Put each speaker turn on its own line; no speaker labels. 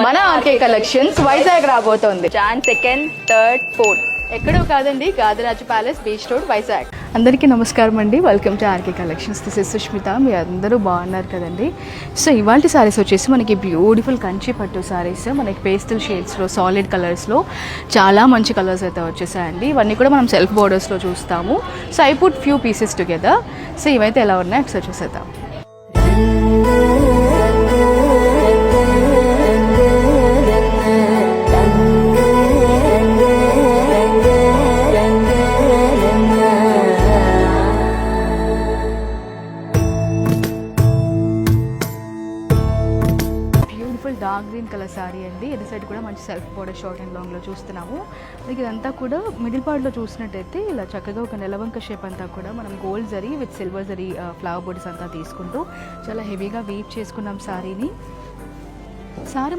మన RK collections Vizag రాబోతోంది
Jan 2nd, 3rd, 4th.
ఎక్కడో కాదండి, Gadaraju palace, beach road, Vizag. అందరికీ నమస్కారం అండి. Welcome to RK collections. This is Sushmita. మీ అందరూ బాగున్నారు కదండి. సో ఇవాళ సారీస్ వచ్చేసి మనకి బ్యూటిఫుల్ కంచి పట్టు సారీస్, మనకి పేస్టల్ షేడ్స్లో, సాలిడ్ కలర్స్లో చాలా మంచి కలర్స్ అయితే వచ్చేసాయండి. ఇవన్నీ కూడా మనం సెల్ఫ్ బోర్డర్స్లో చూస్తాము. So I put few pieces together. So ఇవైతే ఎలా ఉన్నాయి ఒకసారి చూసేద్దాం. డార్క్ గ్రీన్ కలర్ సారీ అండి. ఇది సైడ్ కూడా మంచి సెల్ఫ్ బోర్డర్ షార్ట్ అండ్ లాంగ్లో చూస్తున్నాము. మనకి ఇదంతా కూడా మిడిల్ పార్ట్లో చూసినట్టయితే ఇలా చక్కగా ఒక నెలవంక షేప్ అంతా కూడా మనం gold zari with silver zari flower borders అంతా తీసుకుంటూ చాలా హెవీగా వీవ్ చేసుకున్నాం సారీని. సారీ